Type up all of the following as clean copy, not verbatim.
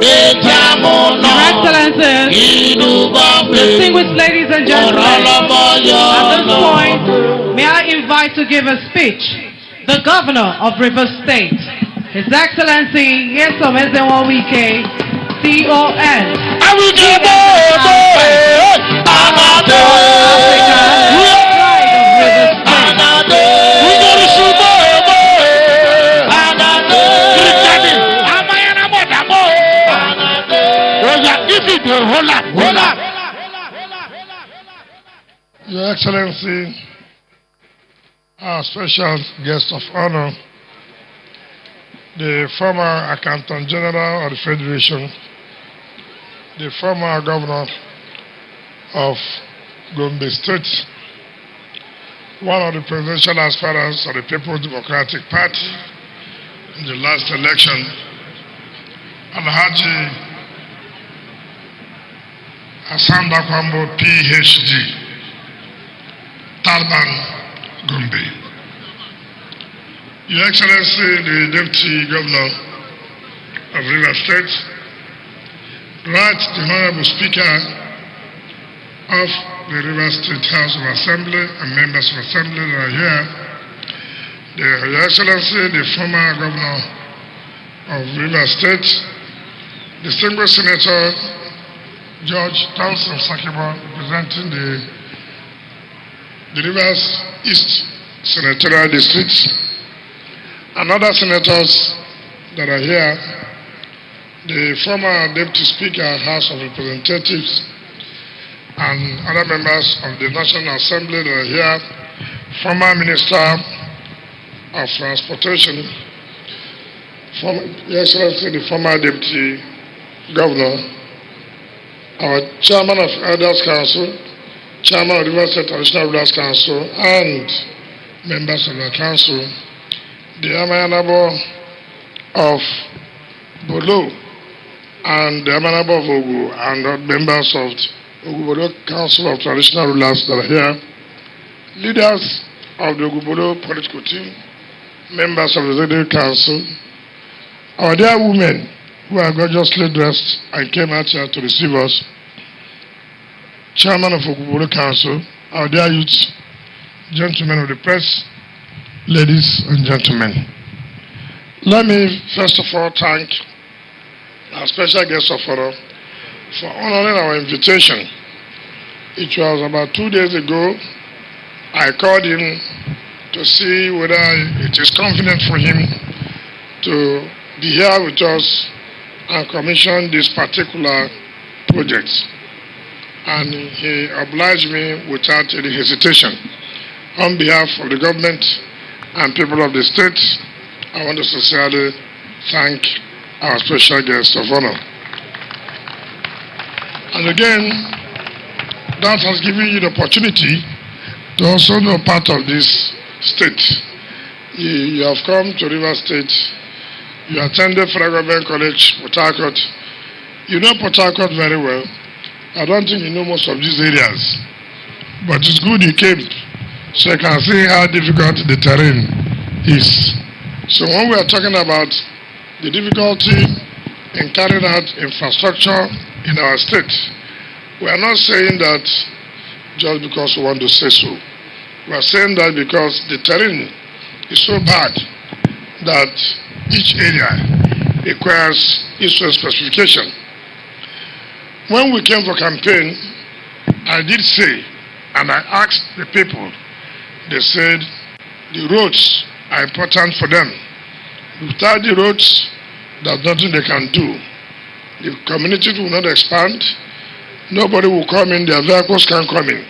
Your Excellencies, distinguished ladies and gentlemen, at this point, may I invite to give a speech the Governor of Rivers State, His Excellency Nyesom Ezenwa Wike, CON, Your Excellency, our special guest of honor, the former Accountant General of the Federation, the former Governor of Gombe State, one of the presidential aspirants of the People's Democratic Party in the last election, Alhaji Hassan Dakwambo, PhD, Talban, Gombe. Your Excellency, the Deputy Governor of Rivers State, right, the Honorable Speaker of the Rivers State House of Assembly and members of Assembly that are here, Your Excellency, the former Governor of Rivers State, distinguished Senator George Thompson Sakibo, representing the Rivers East Senatorial District, and other senators that are here, the former Deputy Speaker, House of Representatives, and other members of the National Assembly that are here, former Minister of Transportation, Your Excellency, the former Deputy Governor, our Chairman of Elders Council, Chairman of the River State Traditional Rulers Council, and members of the Council, the Amanabo of Bolo, and the Amanabo of Ogu, and members of the Ogu Council of Traditional Rulers that are here, leaders of the Ogu political team, members of the Executive Council, our dear women who are gorgeously dressed and came out here to receive us, Chairman of Ogu Council, our dear youth, gentlemen of the press, ladies and gentlemen. Let me first of all thank our special guest of honor for honoring our invitation. It was about 2 days ago I called him to see whether it is convenient for him to be here with us and commission this particular project. And he obliged me without any hesitation. On behalf of the government and people of the state, I want to sincerely thank our special guest of honor. And again, that has given you the opportunity to also know part of this state. You have come to River State. You attended Federal Government College, Port Harcourt. You know Port Harcourt very well. I don't think you know most of these areas. But it's good you came, so you can see how difficult the terrain is. So when we are talking about the difficulty in carrying out infrastructure in our state, we are not saying that just because we want to say so. We are saying that because the terrain is so bad that each area requires its own specification. When we came for campaign, I did say, and I asked the people, they said the roads are important for them. Without the roads, there's nothing they can do. The community will not expand. Nobody will come in, their vehicles can come in.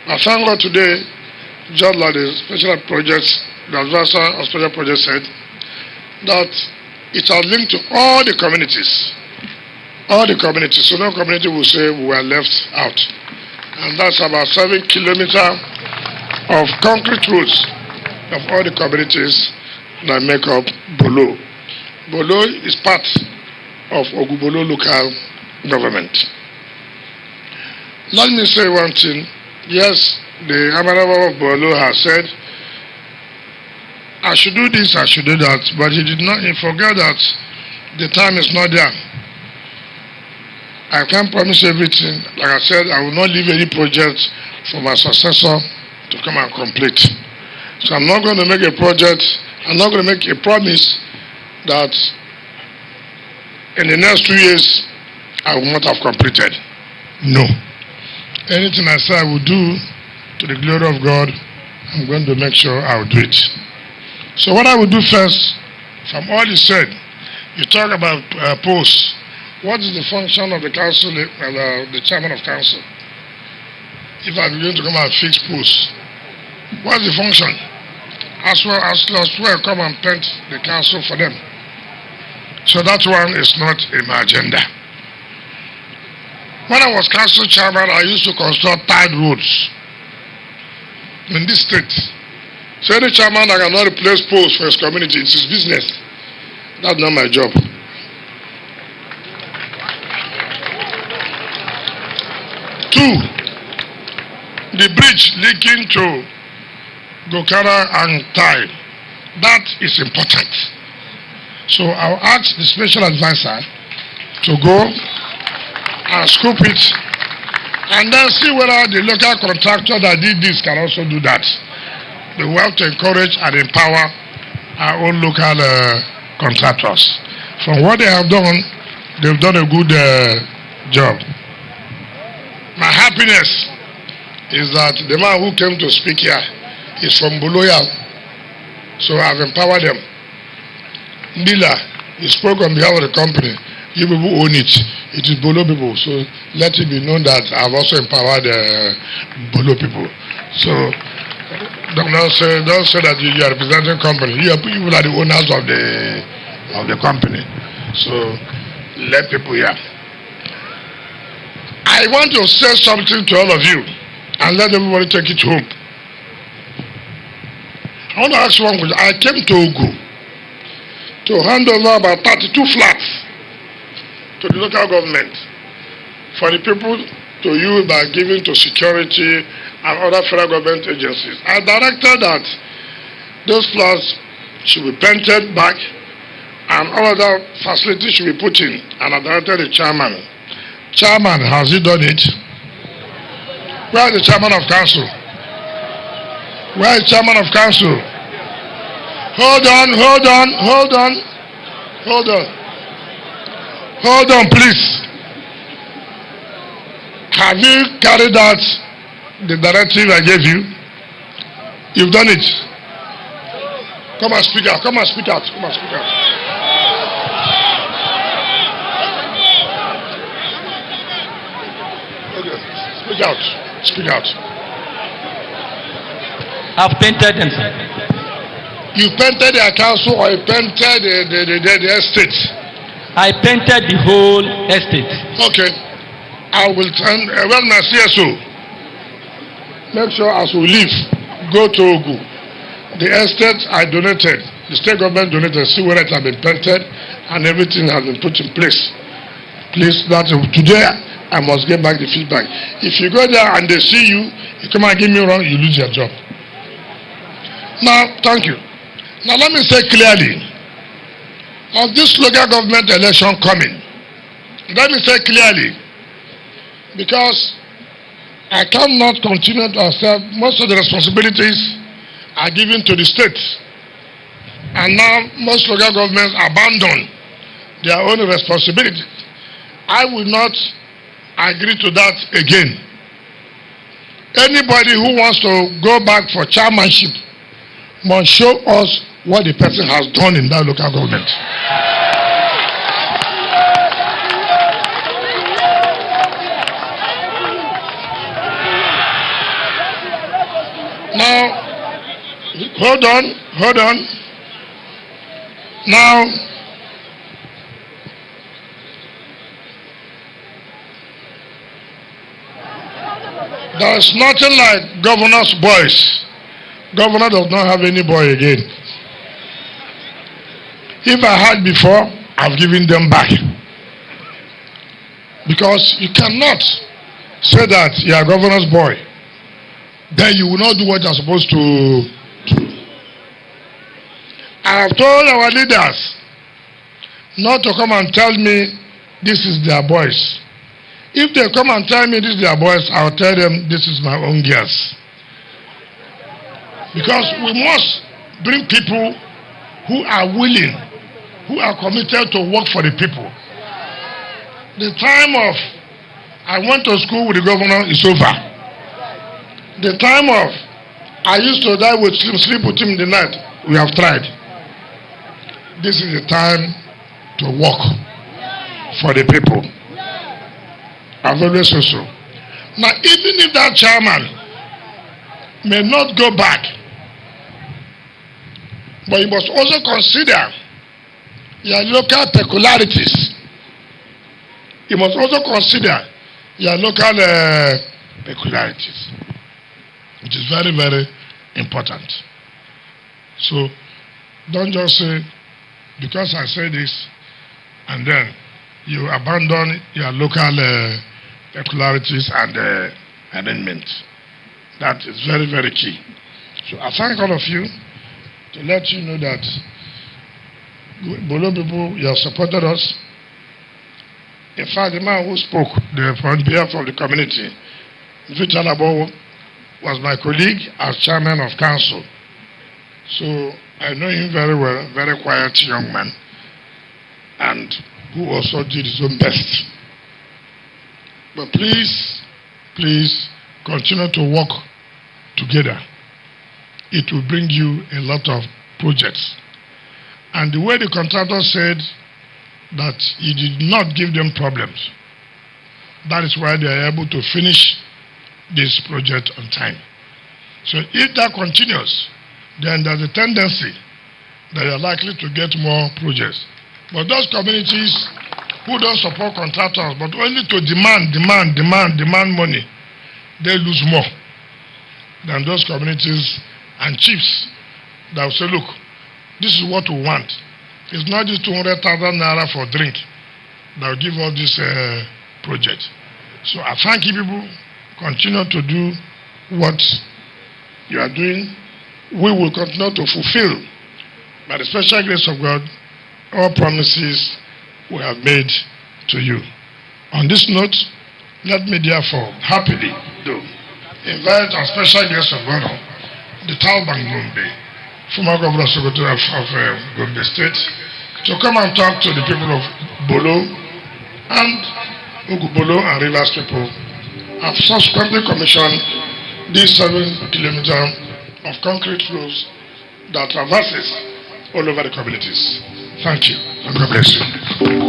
I thank God today, just like the special projects, the advisor of special projects said, that it has linked to all the communities. All the communities. So no community will say we were left out. And that's about 7 kilometers of concrete roads of all the communities that make up Bolo. Bolo is part of Ogubolo local government. Let me say one thing. Yes, the Amanaba of Bolo has said, I should do this, I should do that, but he forgot that the time is not there. I can't promise everything. Like I said, I will not leave any project for my successor to come and complete. So I'm not going to make a project, I'm not going to make a promise that in the next 2 years I will not have completed. No. Anything I say I will do to the glory of God, I'm going to make sure I will do it. So what I will do first, from all you said, you talk about posts. What is the function of the council, the chairman of council? If I'm going to come and fix posts, what's the function? As well come and paint the council for them. So that one is not in my agenda. When I was council chairman, I used to construct tide roads in this state. So any chairman that cannot replace posts for his community, it's his business. That's not my job. Two, the bridge linking to Gokara and Tai, that is important. So I'll ask the special advisor to go and scoop it and then see whether the local contractor that did this can also do that. We have to encourage and empower our own local contractors. From what they have done, they've done a good job. My happiness is that the man who came to speak here is from Boloya, so I've empowered them. Mila, he spoke on behalf of the company. You people own it. It is Bolo people, so let it be known that I've also empowered Bolo people. So don't say that you are representing company. You are the owners of the company. So let people hear. I want to say something to all of you and let everybody take it home. I want to ask one question. I came to Ogu to hand over about 32 flats to the local government for the people to use by giving to security and other federal government agencies. I directed that those flats should be painted back and all other facilities should be put in, and I directed the chairman. Chairman, has he done it? Where is the chairman of council? Where is chairman of council? Hold on, please. Have you carried out the directive I gave you? You've done it. Come and speak out. Okay, speak out. I've painted them, sir. You painted the council or you painted the estate? I painted the whole estate. Okay. I will send, my CSO, make sure as we leave, go to Ogu. The estate I donated, the state government donated, see whether it has been painted and everything has been put in place. Please, today I must get back the feedback. If you go there and they see you, you come and give me wrong, you lose your job. Now, thank you. Now let me say clearly, of this local government election coming, let me say clearly, because I cannot continue to accept most of the responsibilities are given to the states. And now most local governments abandon their own responsibility. I will not agree to that again. Anybody who wants to go back for chairmanship must show us what the person has done in that local government. Now, hold on. Now, there is nothing like governor's boys. Governor does not have any boy again. If I had before, I've given them back. Because you cannot say that you are governor's boy, then you will not do what you are supposed to do. I have told our leaders not to come and tell me this is their boys. If they come and tell me this is their boys, I'll tell them this is my own girls. Because we must bring people who are willing, who are committed to work for the people. The time of I went to school with the governor is over. The time of I used to die with sleep with him in the night, we have tried. This is the time to work for the people. I've always said so. Now, even if that chairman may not go back, but you must also consider your local peculiarities. You must also consider your local peculiarities. It is very, very important. So, don't just say, because I say this, and then you abandon your local peculiarities and amendments. That is very, very key. So I thank all of you to let you know that Bolo people, you have supported us. In fact, the man who spoke on behalf of the community, Victor Labo, was my colleague as chairman of council. So I know him very well, very quiet young man, and who also did his own best. But please, please continue to work together. It will bring you a lot of projects. And the way the contractor said that he did not give them problems, that is why they are able to finish this project on time. So if that continues, then there's a tendency that you're likely to get more projects. But those communities who don't support contractors, but only to demand money, they lose more than those communities and chiefs that will say, look, this is what we want. It's not just 200,000 naira for drink that will give us this project. So I thank you people. Continue to do what you are doing. We will continue to fulfill, by the special grace of God, all promises we have made to you. On this note, let me therefore happily invite our special guest of honor, the Talban Gombe, former governor secretary of Gombe State, to come and talk to the people of Bolo and Ugubolo and Rivers people. Have subsequently commissioned these 7 kilometers of concrete flows that traverses all over the communities. Thank you, and God bless you.